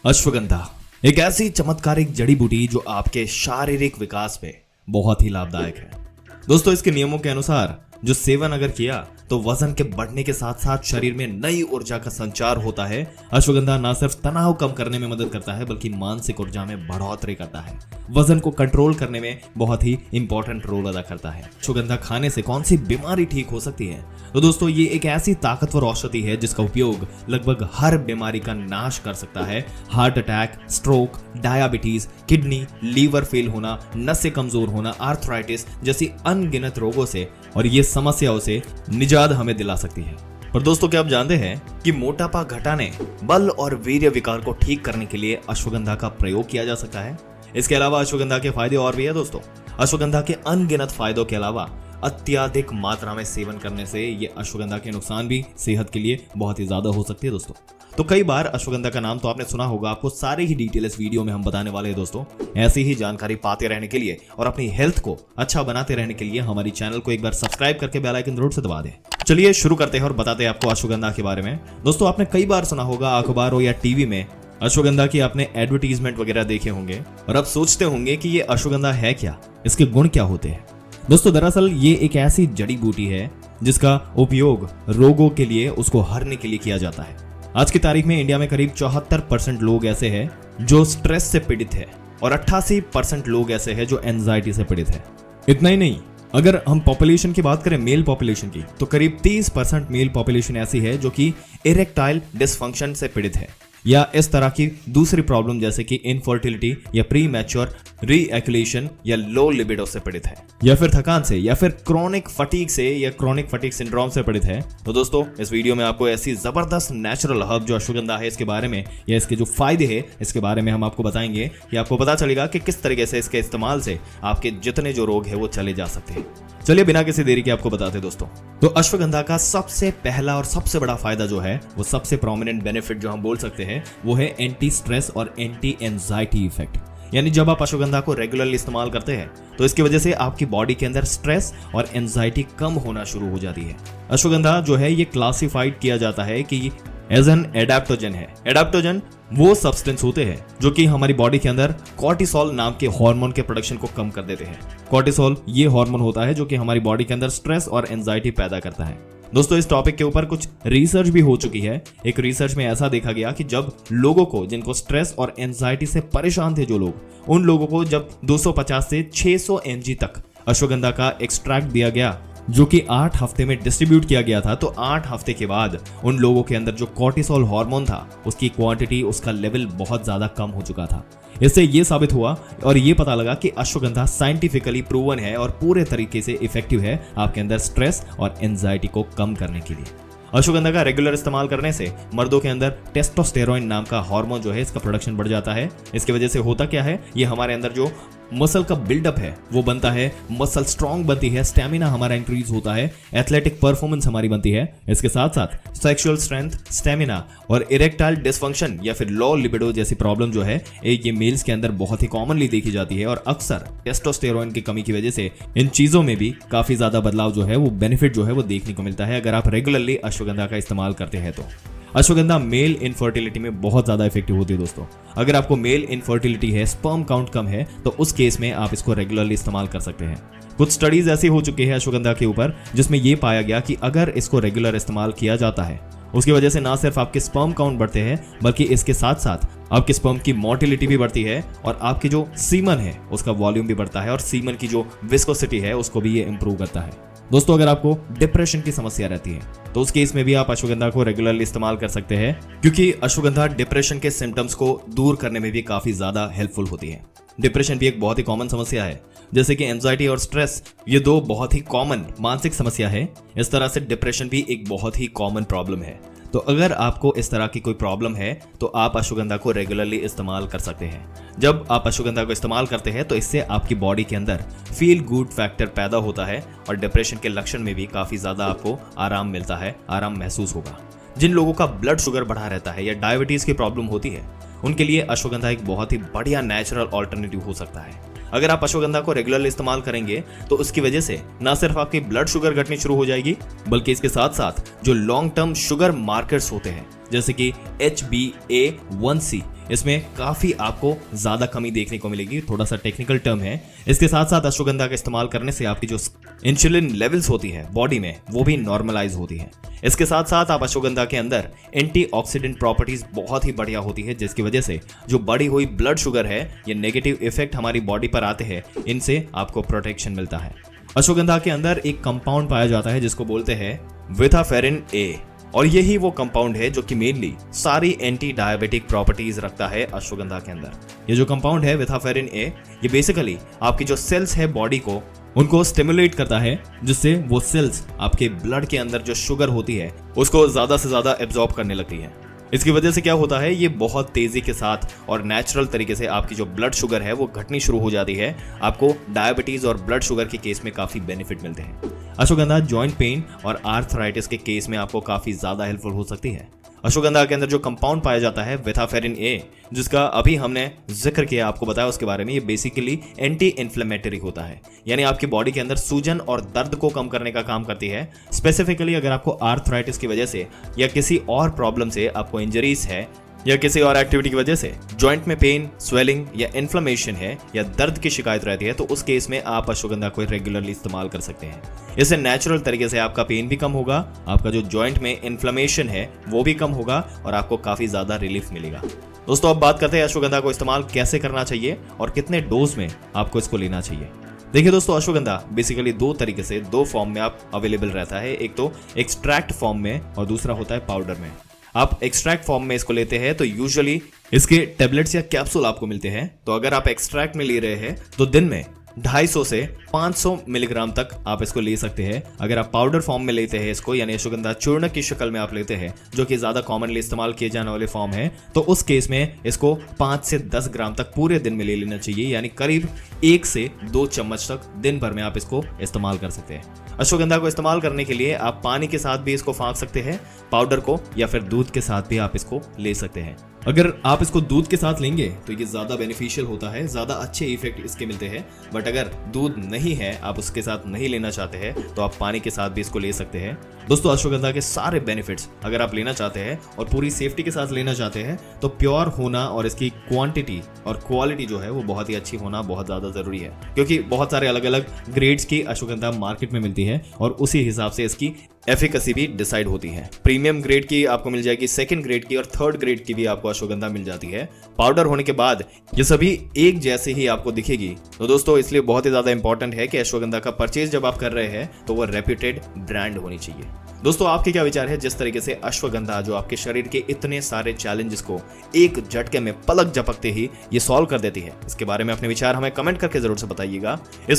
अश्वगंधा एक ऐसी चमत्कारिक जड़ी बूटी जो आपके शारीरिक विकास में बहुत ही लाभदायक है। दोस्तों, इसके नियमों के अनुसार जो सेवन अगर किया तो वजन के बढ़ने के साथ साथ शरीर में नई ऊर्जा का संचार होता है। अश्वगंधा न सिर्फ तनाव कम करने में मदद करता है बल्कि मानसिक ऊर्जा में बढ़ोतरी करता है, वजन को कंट्रोल करने में बहुत ही इंपॉर्टेंट रोल अदा करता है। अश्वगंधा खाने से कौन सी बीमारी ठीक हो सकती है? तो दोस्तों, ये एक ऐसी ताकतवर औषधि है जिसका उपयोग लगभग हर बीमारी का नाश कर सकता है। Heart attack, stroke, diabetes, kidney, liver fail होना, नसें कमजोर होना, आर्थराइटिस जैसी अनगिनत रोगों से और ये समस्याओं से निजात हमें दिला सकती है। और दोस्तों, क्या आप जानते हैं कि मोटापा घटाने, बल और वीर्य विकार को ठीक करने के लिए अश्वगंधा का प्रयोग किया जा सकता है। इसके अलावा अश्वगंधा के फायदे और भी है दोस्तों। अश्वगंधा के अनगिनत फायदों के अलावा अत्यधिक मात्रा में सेवन करने से ये अश्वगंधा के नुकसान भी सेहत के लिए बहुत ही ज्यादा हो सकती है दोस्तों। तो कई बार अश्वगंधा का नाम तो आपने सुना होगा, आपको सारे ही डिटेल इस वीडियो में हम बताने वाले हैं दोस्तों। ऐसी ही जानकारी पाते रहने के लिए और अपनी हेल्थ को अच्छा बनाते रहने के लिए हमारी चैनल को एक बार सब्सक्राइब करके बेल आइकन जरूर से दबा दें। चलिए शुरू करते हैं और बताते हैं आपको अश्वगंधा के बारे में। दोस्तों, आपने कई बार सुना होगा अखबारों या टीवी में अश्वगंधा की आपने एडवर्टीजमेंट वगैरह देखे होंगे और अब सोचते होंगे कि ये अश्वगंधा है क्या, इसके गुण क्या होते हैं। दोस्तों, दरअसल ये एक ऐसी जड़ी बूटी है जिसका उपयोग रोगों के लिए, उसको हरने के लिए किया जाता है। आज की तारीख में इंडिया में करीब 74% लोग ऐसे हैं जो स्ट्रेस से पीड़ित है और 88% लोग ऐसे हैं जो एंजाइटी से पीड़ित है। इतना ही नहीं, अगर हम पॉपुलेशन की बात करें, मेल पॉपुलेशन की, तो करीब 30% मेल पॉपुलेशन ऐसी है जो कि इरेक्टाइल डिसफंक्शन से पीड़ित है या इस तरह की दूसरी प्रॉब्लम जैसे कि इनफर्टिलिटी या प्री मैच्योर रीएक्युलेशन या लो लिबिडो से पीड़ित है, या फिर थकान से, या फिर क्रोनिक फटीग से या क्रोनिक फटीग सिंड्रोम से पीड़ित है। तो दोस्तों, इस वीडियो में आपको ऐसी जबरदस्त नेचुरल हर्ब जो अश्वगंधा है इसके बारे में या इसके जो फायदे हैं इसके बारे में हम आपको बताएंगे कि आपको पता चलेगा कि किस तरीके से इसके इस्तेमाल से आपके जितने जो रोग है वो चले जा सकते हैं। चलिए बिना किसी देरी के आपको बताते दोस्तों। तो अश्वगंधा का सबसे पहला और सबसे बड़ा फायदा जो है, वो सबसे प्रोमिनेंट बेनिफिट जो हम बोल सकते हैं, वो है एंटी स्ट्रेस और एंटी एंजाइटी इफेक्ट। यानी जब आप अश्वगंधा को रेगुलरली इस्तेमाल करते हैं तो इसकी वजह से आपकी बॉडी के अंदर स्ट्रेस और एंजाइटी कम होना शुरू हो जाती है। अश्वगंधा जो है ये क्लासिफाइड किया जाता है कि एज एन एडाप्टोजन है। एडाप्टोजन वो सब्सटेंस होते हैं जो कि हमारी बॉडी के अंदर कॉर्टिसोल नाम के हार्मोन के प्रोडक्शन को कम कर देते हैं। कॉर्टिसोल ये हार्मोन होता है जो कि हमारी बॉडी के अंदर स्ट्रेस और एंजाइटी पैदा करता है। दोस्तों, इस टॉपिक के ऊपर कुछ रिसर्च भी हो चुकी है। एक रिसर्च में ऐसा देखा गया कि जब लोगों को, जिनको स्ट्रेस और एंजाइटी से परेशान थे जो लोग, उन लोगों को जब 250 से 600 mg तक अश्वगंधा का एक्सट्रैक्ट दिया गया जो कि 8 हफ्ते में डिस्ट्रीब्यूट किया गया था, तो 8 हफ्ते के बाद उन लोगों के अंदर जो कॉर्टिसोल हार्मोन था उसकी क्वांटिटी, उसका लेवल बहुत ज्यादा कम हो चुका था। इससे ये साबित हुआ और ये पता लगा कि अश्वगंधा साइंटिफिकली प्रूवन है और पूरे तरीके से इफेक्टिव है आपके अंदर स्ट्रेस और एंजाइटी को कम करने के लिए। अश्वगंधा का रेगुलर इस्तेमाल करने से मर्दों के अंदर टेस्टोस्टेरोन नाम का हार्मोन जो है इसका प्रोडक्शन बढ़ जाता है। इसकी वजह से होता क्या है, ये हमारे अंदर जो मसल का बिल्डअप है वो बनता है, मसल स्ट्रांग बनती है, स्टेमिना हमारा इंक्रीज होता है, एथलेटिक परफॉर्मेंस हमारी बनती है। इसके साथ साथ सेक्सुअल स्ट्रेंथ, स्टेमिना और इरेक्टाइल डिसफंक्शन या फिर लो लिबिडो जैसी प्रॉब्लम जो है ये मेल्स के अंदर बहुत ही कॉमनली देखी जाती है और अक्सर टेस्टोस्टेरोन की कमी की वजह से इन चीजों में भी काफी ज्यादा बदलाव जो है, वो बेनिफिट जो है वो देखने को मिलता है अगर आप रेगुलरली अश्वगंधा का इस्तेमाल करते हैं तो। अश्वगंधा मेल इनफर्टिलिटी में बहुत ज्यादा इफेक्टिव होती है दोस्तों। अगर आपको मेल इनफर्टिलिटी है, स्पर्म काउंट कम है, तो उस केस में आप इसको रेगुलरली इस्तेमाल कर सकते हैं। कुछ स्टडीज ऐसी हो चुकी है अश्वगंधा के ऊपर जिसमें यह पाया गया कि अगर इसको रेगुलर इस्तेमाल किया जाता है उसकी वजह से ना सिर्फ आपके स्पर्म काउंट बढ़ते हैं बल्कि इसके साथ साथ आपके स्पर्म की मोटिलिटी भी बढ़ती है और आपकी जो सीमन है उसका वॉल्यूम भी बढ़ता है और सीमन की जो विस्कोसिटी है उसको भी ये इंप्रूव करता है। दोस्तों, अगर आपको डिप्रेशन की समस्या रहती है तो उस केस में भी आप अश्वगंधा को रेगुलरली इस्तेमाल कर सकते हैं, क्योंकि अश्वगंधा डिप्रेशन के सिम्टम्स को दूर करने में भी काफी ज्यादा हेल्पफुल होती है। डिप्रेशन भी एक बहुत ही कॉमन समस्या है, जैसे कि एंजाइटी और स्ट्रेस, ये दो बहुत ही कॉमन मानसिक समस्या है। इस तरह से डिप्रेशन भी एक बहुत ही कॉमन प्रॉब्लम है। तो अगर आपको इस तरह की कोई प्रॉब्लम है तो आप अश्वगंधा को रेगुलरली इस्तेमाल कर सकते हैं। जब आप अश्वगंधा को इस्तेमाल करते हैं तो इससे आपकी बॉडी के अंदर फील गुड फैक्टर पैदा होता है और डिप्रेशन के लक्षण में भी काफी ज्यादा आपको आराम मिलता है, आराम महसूस होगा। जिन लोगों का ब्लड शुगर बढ़ा रहता है या डायबिटीज की प्रॉब्लम होती है उनके लिए अश्वगंधा एक बहुत ही बढ़िया नेचुरल ऑल्टरनेटिव हो सकता है। अगर आप अश्वगंधा को रेगुलरली इस्तेमाल करेंगे तो उसकी वजह से न सिर्फ आपकी ब्लड शुगर घटनी शुरू हो जाएगी बल्कि इसके साथ साथ जो लॉन्ग टर्म शुगर मार्कर्स होते हैं जैसे कि HbA1c, इसमें काफी आपको ज्यादा कमी देखने को मिलेगी। थोड़ा सा टेक्निकल टर्म है। इसके साथ साथ अश्वगंधा का इस्तेमाल करने से आपकी जो इंसुलिन लेवल्स होती है बॉडी में वो भी नॉर्मलाइज होती है। इसके साथ साथ आप अश्वगंधा के अंदर एंटीऑक्सीडेंट प्रॉपर्टीज बहुत ही बढ़िया होती है, जिसकी वजह से जो बढ़ी हुई ब्लड शुगर है, ये नेगेटिव इफेक्ट हमारी बॉडी पर आते हैं, इनसे आपको प्रोटेक्शन मिलता है। अश्वगंधा के अंदर एक कंपाउंड पाया जाता है जिसको बोलते हैं विथाफेरिन ए, और यही वो कंपाउंड है जो कि मेनली सारी एंटी डायबिटिक प्रॉपर्टीज रखता है अश्वगंधा के अंदर। ये जो कंपाउंड है विथाफेरिन ए, ये बेसिकली आपकी जो सेल्स है बॉडी को उनको स्टिमुलेट करता है, जिससे वो सेल्स आपके ब्लड के अंदर जो शुगर होती है उसको ज्यादा से ज्यादा एब्जॉर्ब करने लगती है। इसकी वजह से क्या होता है, ये बहुत तेजी के साथ और नेचुरल तरीके से आपकी जो ब्लड शुगर है वो घटनी शुरू हो जाती है। आपको डायबिटीज और ब्लड शुगर के केस में काफी बेनिफिट मिलते हैं। अश्वगंधा जॉइंट पेन और आर्थराइटिस के केस में आपको काफी ज्यादा हेल्पफुल हो सकती है। अश्वगंधा के अंदर जो कंपाउंड पाया जाता है विथाफेरिन ए, जिसका अभी हमने जिक्र किया, आपको बताया उसके बारे में, ये बेसिकली एंटी इन्फ्लेमेटरी होता है, यानी आपकी बॉडी के अंदर सूजन और दर्द को कम करने का काम करती है। स्पेसिफिकली अगर आपको आर्थराइटिस की वजह से या किसी और प्रॉब्लम से आपको इंजरीज है या किसी और एक्टिविटी की वजह से जॉइंट में पेन, स्वेलिंग या इन्फ्लेमेशन है या दर्द की शिकायत रहती है, तो उस केस में आप अश्वगंधा को रेगुलरली इस्तेमाल कर सकते हैं। इससे नेचुरल तरीके से आपका पेन भी कम होगा, आपका जो जॉइंट में इन्फ्लेमेशन है वो भी कम होगा और आपको काफी ज्यादा रिलीफ मिलेगा। दोस्तों, अब बात करते हैं अश्वगंधा को इस्तेमाल कैसे करना चाहिए और कितने डोज में आपको इसको लेना चाहिए। देखिए दोस्तों, अश्वगंधा बेसिकली दो तरीके से, दो फॉर्म में आप अवेलेबल रहता है। एक तो एक्सट्रैक्ट फॉर्म में और दूसरा होता है पाउडर में। आप एक्सट्रैक्ट फॉर्म में इसको लेते हैं तो यूजुअली इसके टेबलेट्स या कैप्सूल आपको मिलते हैं। तो अगर आप एक्सट्रैक्ट में ले रहे हैं तो दिन में 250 से 500 मिलीग्राम तक आप इसको ले सकते हैं। अगर आप पाउडर फॉर्म में लेते हैं इसको, यानी अश्वगंधा चूर्ण की शक्ल में आप लेते हैं, जो कि ज्यादा कॉमनली इस्तेमाल किए जाने वाले फॉर्म है, तो उस केस में इसको 5 से 10 ग्राम तक पूरे दिन में ले लेना चाहिए, यानी करीब 1 से 2 चम्मच तक दिन भर में आप इसको इस्तेमाल कर सकते हैं। अश्वगंधा को इस्तेमाल करने के लिए आप पानी के साथ भी इसको फाँक सकते हैं, पाउडर को, या फिर दूध के साथ भी आप इसको ले सकते हैं। अगर आप इसको दूध के साथ लेंगे तो ये ज्यादा बेनिफिशियल होता है, ज्यादा अच्छे इफेक्ट इसके मिलते हैं। बट अगर दूध नहीं है, आप उसके साथ नहीं लेना चाहते हैं, तो आप पानी के साथ भी इसको ले सकते हैं। दोस्तों, अश्वगंधा के सारे बेनिफिट्स अगर आप लेना चाहते हैं और पूरी सेफ्टी के साथ लेना चाहते हैं, तो प्योर होना और इसकी क्वांटिटी और क्वालिटी जो है वो बहुत ही अच्छी होना बहुत ज्यादा जरूरी है, क्योंकि बहुत सारे अलग अलग ग्रेड्स की अश्वगंधा मार्केट में मिलती है और उसी हिसाब से इसकी एफिकेसी भी डिसाइड होती है। प्रीमियम ग्रेड की आपको मिल जाएगी, सेकंड ग्रेड की और थर्ड ग्रेड की भी आपको अश्वगंधा मिल जाती है। पाउडर होने के बाद ये सभी एक जैसे ही आपको दिखेगी। तो दोस्तों, इसलिए बहुत ही ज्यादा इंपॉर्टेंट है कि अश्वगंधा का परचेज जब आप कर रहे हैं तो वो रेप्यूटेड ब्रांड होनी चाहिए। दोस्तों, आपके क्या विचार है जिस तरीके से अश्वगंधा जो आपके शरीर के इतने सारे चैलेंजेस को एक झटके में पलक झपकते ही ये सॉल्व कर देती है? इसके बारे में अपने विचार हमें कमेंट करके जरूर से बताइएगा। इस